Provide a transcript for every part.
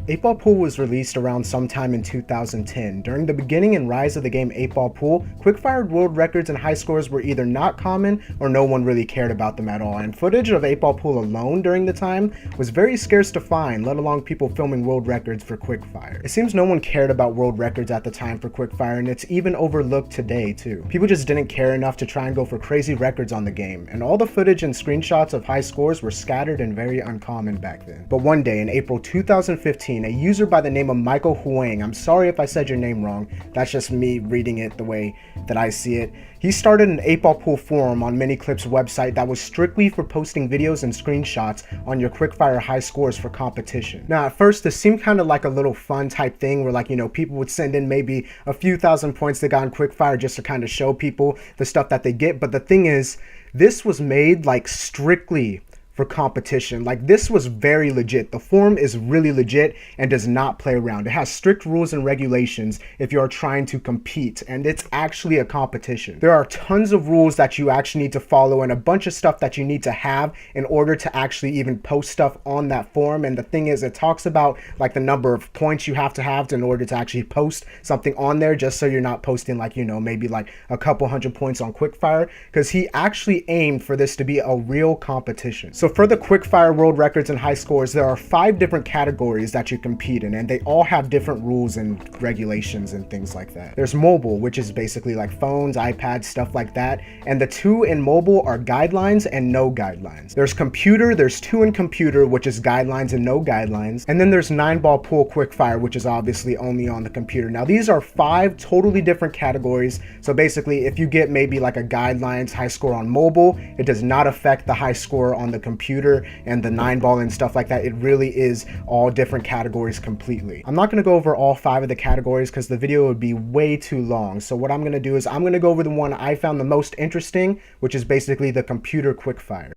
8-Ball Pool was released around sometime in 2010. During the beginning and rise of the game 8-Ball Pool, quick-fired world records and high scores were either not common or no one really cared about them at all, and footage of 8-Ball Pool alone during the time was very scarce to find, let alone people filming world records for quick-fire. It seems no one cared about world records at the time for quick-fire, and it's even overlooked today too. People just didn't care enough to try and go for crazy records on the game, and all the footage and screenshots of high scores were scattered and very uncommon back then. But one day in April 2015, a user by the name of Michael Huang, I'm sorry if I said your name wrong, that's just me reading it the way that I see it. He started an 8-Ball Pool forum on Miniclip's website that was strictly for posting videos and screenshots on your quickfire high scores for competition. Now at first this seemed kind of like a little fun type thing where, like, you know, people would send in maybe a few thousand points they got in quickfire just to kind of show people the stuff that they get. But the thing is, this was made like strictly for competition. Like, this was very legit. The forum is really legit and does not play around. It has strict rules and regulations if you are trying to compete, and it's actually a competition. There are tons of rules that you actually need to follow and a bunch of stuff that you need to have in order to actually even post stuff on that forum. And the thing is, it talks about like the number of points you have to in order to actually post something on there, just so you're not posting like, you know, maybe like a couple hundred points on quickfire, because he actually aimed for this to be a real competition. So for the quickfire world records and high scores, there are 5 different categories that you compete in, and they all have different rules and regulations and things like that. There's mobile, which is basically like phones, iPads, stuff like that. And the 2 in mobile are guidelines and no guidelines. There's computer, there's 2 in computer, which is guidelines and no guidelines. And then there's 9-ball pool quickfire, which is obviously only on the computer. Now these are 5 totally different categories. So basically, if you get maybe like a guidelines high score on mobile, it does not affect the high score on the computer and the 9-ball and stuff like that. It really is all different categories completely. I'm not going to go over all 5 of the categories because the video would be way too long. So what I'm going to do is I'm going to go over the one I found the most interesting, which is basically the computer quickfire.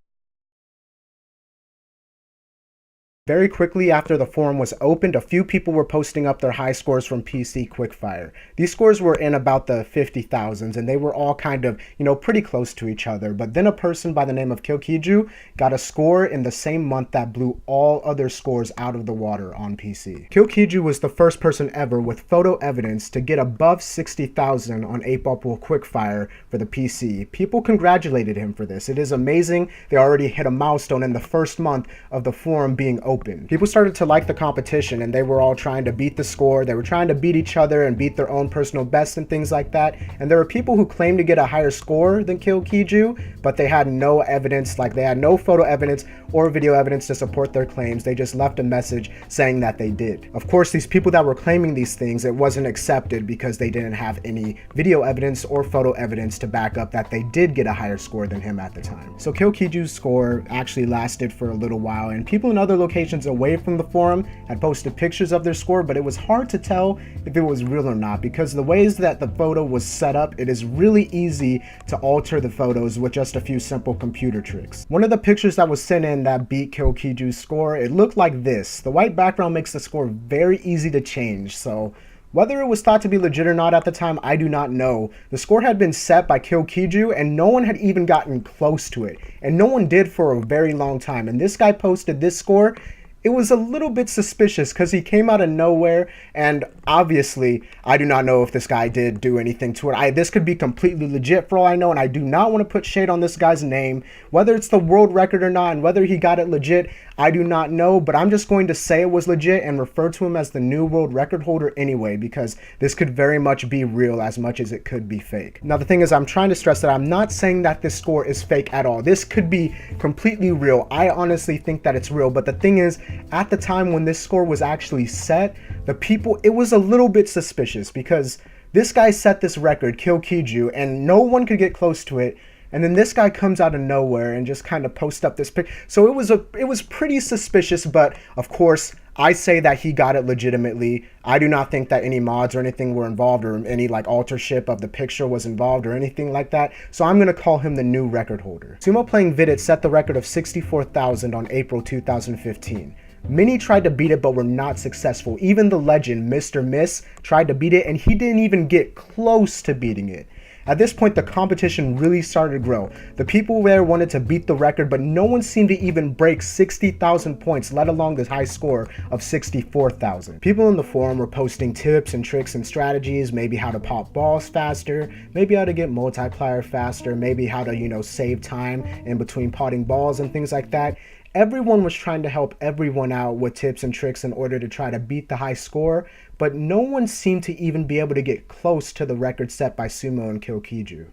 Very quickly after the forum was opened, a few people were posting up their high scores from PC quickfire. These scores were in about the 50,000s, and they were all kind of, you know, pretty close to each other. But then a person by the name of Kilkiju got a score in the same month that blew all other scores out of the water on PC. Kilkiju was the first person ever with photo evidence to get above 60,000 on 8-Ball Pool quickfire for the PC. People congratulated him for this. It is amazing. They already hit a milestone in the first month of the forum being open. People started to like the competition, and they were all trying to beat the score. They were trying to beat each other and beat their own personal bests and things like that. And there were people who claimed to get a higher score than Kilkiju, but they had no evidence, like they had no photo evidence or video evidence to support their claims. They just left a message saying that they did. Of course, these people that were claiming these things, it wasn't accepted because they didn't have any video evidence or photo evidence to back up that they did get a higher score than him at the time. So Kilkiju's score actually lasted for a little while, and people in other locations away from the forum had posted pictures of their score, but it was hard to tell if it was real or not because the ways that the photo was set up, it is really easy to alter the photos with just a few simple computer tricks. One of the pictures that was sent in that beat Kilkiju's score, it looked like this. The white background makes the score very easy to change, so whether it was thought to be legit or not at the time, I do not know. The score had been set by Kilkiju and no one had even gotten close to it. And no one did for a very long time. And this guy posted this score. It was a little bit suspicious because he came out of nowhere, and obviously I do not know if this guy did do anything to it. This could be completely legit for all I know, and I do not want to put shade on this guy's name. Whether it's the world record or not, and whether he got it legit, I do not know, but I'm just going to say it was legit and refer to him as the new world record holder anyway, because this could very much be real as much as it could be fake. Now the thing is, I'm trying to stress that I'm not saying that this score is fake at all. This could be completely real. I honestly think that it's real, but the thing is, at the time when this score was actually set, the people, it was a little bit suspicious because this guy set this record, Kilkiju, and no one could get close to it. And then this guy comes out of nowhere and just kind of posts up this pic. So it was pretty suspicious, but of course, I say that he got it legitimately. I do not think that any mods or anything were involved or any like authorship of the picture was involved or anything like that. So I'm going to call him the new record holder. Sumo Playing Vidit set the record of 64,000 on April 2015. Many tried to beat it but were not successful. Even the legend, Mr. Miss, tried to beat it and he didn't even get close to beating it. At this point, the competition really started to grow. The people there wanted to beat the record, but no one seemed to even break 60,000 points, let alone the high score of 64,000. People in the forum were posting tips and tricks and strategies, maybe how to pop balls faster, maybe how to get multiplier faster, maybe how to, save time in between potting balls and things like that. Everyone was trying to help everyone out with tips and tricks in order to try to beat the high score, but no one seemed to even be able to get close to the record set by Sumo and Kilkiju.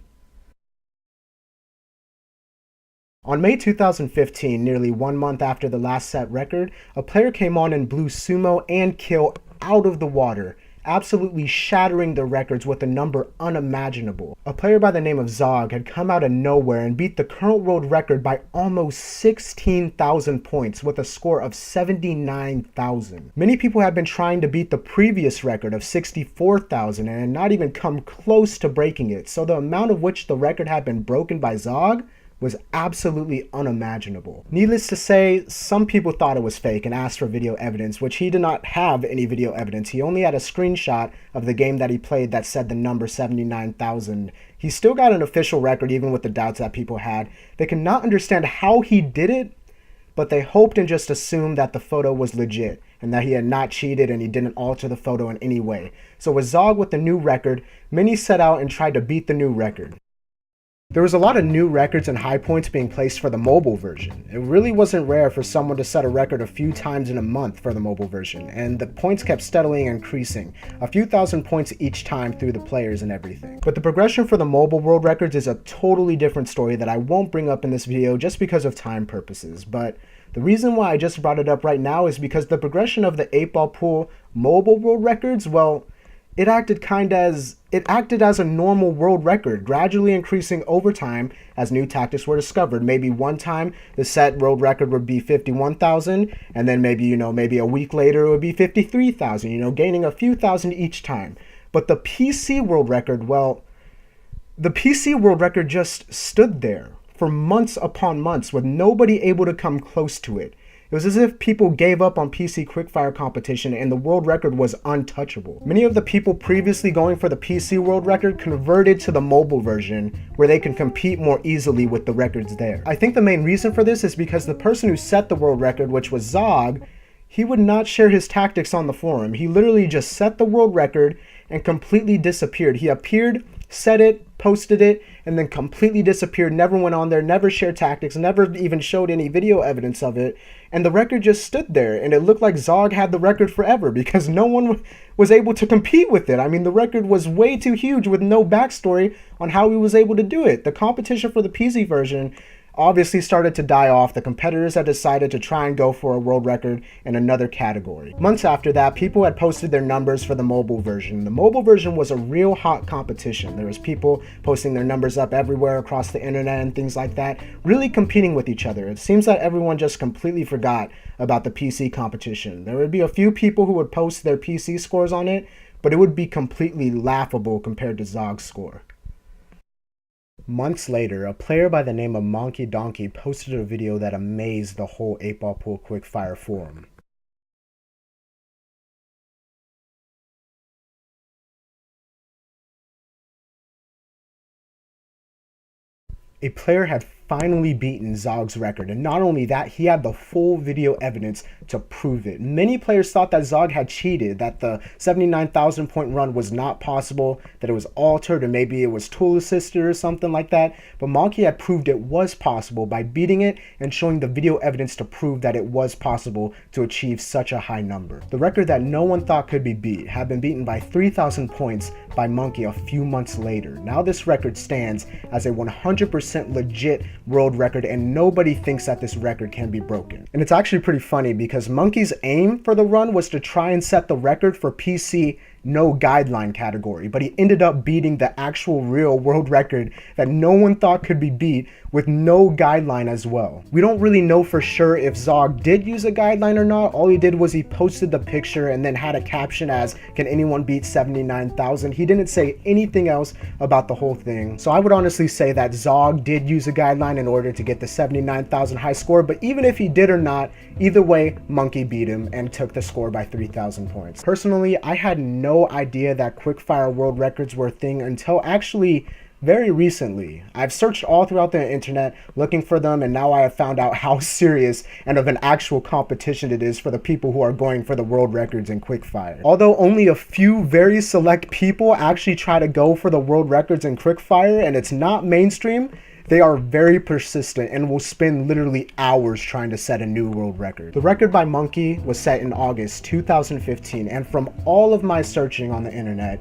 On May 2015, nearly 1 month after the last set record, a player came on and blew Sumo and Kill out of the water, absolutely shattering the records with a number unimaginable. A player by the name of Zog had come out of nowhere and beat the current world record by almost 16,000 points with a score of 79,000. Many people had been trying to beat the previous record of 64,000 and had not even come close to breaking it, so the amount of which the record had been broken by Zog was absolutely unimaginable. Needless to say, some people thought it was fake and asked for video evidence, which he did not have any video evidence. He only had a screenshot of the game that he played that said the number 79,000. He still got an official record even with the doubts that people had. They could not understand how he did it, but they hoped and just assumed that the photo was legit and that he had not cheated and he didn't alter the photo in any way. So with Zog with the new record, many set out and tried to beat the new record. There was a lot of new records and high points being placed for the mobile version. It really wasn't rare for someone to set a record a few times in a month for the mobile version, and the points kept steadily increasing, a few thousand points each time through the players and everything. But the progression for the mobile world records is a totally different story that I won't bring up in this video just because of time purposes. But the reason why I just brought it up right now is because the progression of the 8-ball pool mobile world records, well, it acted as a normal world record, gradually increasing over time as new tactics were discovered. Maybe one time the set world record would be 51,000, and then maybe a week later it would be 53,000, gaining a few thousand each time. But the PC world record, well, the PC world record just stood there for months upon months with nobody able to come close to it. It was as if people gave up on PC quickfire competition and the world record was untouchable. Many of the people previously going for the PC world record converted to the mobile version where they can compete more easily with the records there. I think the main reason for this is because the person who set the world record, which was Zog, he would not share his tactics on the forum. He literally just set the world record and completely disappeared. He appeared, set it, posted it, and then completely disappeared, never went on there, never shared tactics, never even showed any video evidence of it, and the record just stood there, and it looked like Zog had the record forever because no one was able to compete with it. I mean, the record was way too huge with no backstory on how he was able to do it. The competition for the PC version obviously started to die off. The competitors had decided to try and go for a world record in another category. Months after that, people had posted their numbers for the mobile version. The mobile version was a real hot competition. There was people posting their numbers up everywhere across the internet and things like that, really competing with each other. It seems that everyone just completely forgot about the PC competition. There would be a few people who would post their PC scores on it, but it would be completely laughable compared to Zog's score. Months later, a player by the name of Monkey Donkey posted a video that amazed the whole 8-ball pool quickfire forum. A player had finally beaten Zog's record, and not only that, he had the full video evidence to prove it. Many players thought that Zog had cheated, that the 79,000 point run was not possible, that it was altered, or maybe it was tool assisted or something like that, but Monkey had proved it was possible by beating it and showing the video evidence to prove that it was possible to achieve such a high number. The record that no one thought could be beat had been beaten by 3,000 points by Monkey a few months later. Now this record stands as a 100% legit world record, and nobody thinks that this record can be broken. And it's actually pretty funny because Monkey's aim for the run was to try and set the record for PC no guideline category, but he ended up beating the actual real world record that no one thought could be beat with no guideline as well. We don't really know for sure if Zog did use a guideline or not. All he did was he posted the picture and then had a caption as, "Can anyone beat 79,000?" He didn't say anything else about the whole thing. So I would honestly say that Zog did use a guideline in order to get the 79,000 high score, but even if he did or not, either way, Monkey beat him and took the score by 3,000 points. Personally, I had no idea that quickfire world records were a thing until actually very recently. I've searched all throughout the internet looking for them, and now I have found out how serious and of an actual competition it is for the people who are going for the world records in quickfire. Although only a few very select people actually try to go for the world records in quickfire, and it's not mainstream, they are very persistent and will spend literally hours trying to set a new world record. The record by Monkey was set in August 2015, and from all of my searching on the internet,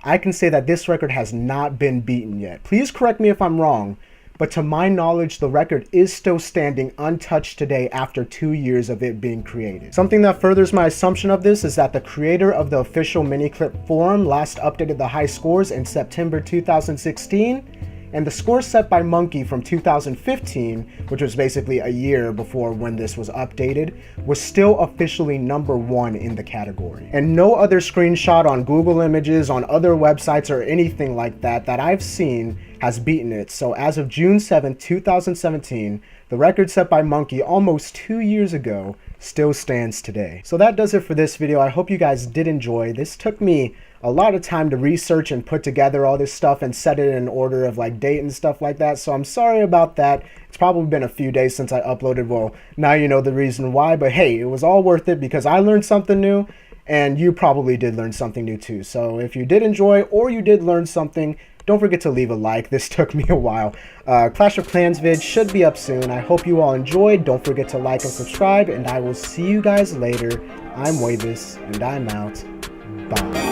I can say that this record has not been beaten yet. Please correct me if I'm wrong, but to my knowledge, the record is still standing untouched today after 2 years of it being created. Something that furthers my assumption of this is that the creator of the official Miniclip forum last updated the high scores in September 2016, and the score set by Monkey from 2015, which was basically a year before when this was updated, was still officially #1 in the category. And no other screenshot on Google Images, on other websites, or anything like that that I've seen has beaten it. So as of June 7th, 2017, the record set by Monkey almost 2 years ago still stands today. So that does it for this video. I hope you guys did enjoy. This took me a lot of time to research and put together all this stuff and set it in order of like date and stuff like that. So I'm sorry about that. It's probably been a few days since I uploaded. Well, now you know the reason why, but hey, it was all worth it because I learned something new and you probably did learn something new too. So if you did enjoy or you did learn something, don't forget to leave a like. This took me a while. Clash of Clans vid should be up soon. I hope you all enjoyed. Don't forget to like and subscribe, and I will see you guys later. I'm Wavis, and I'm out. Bye.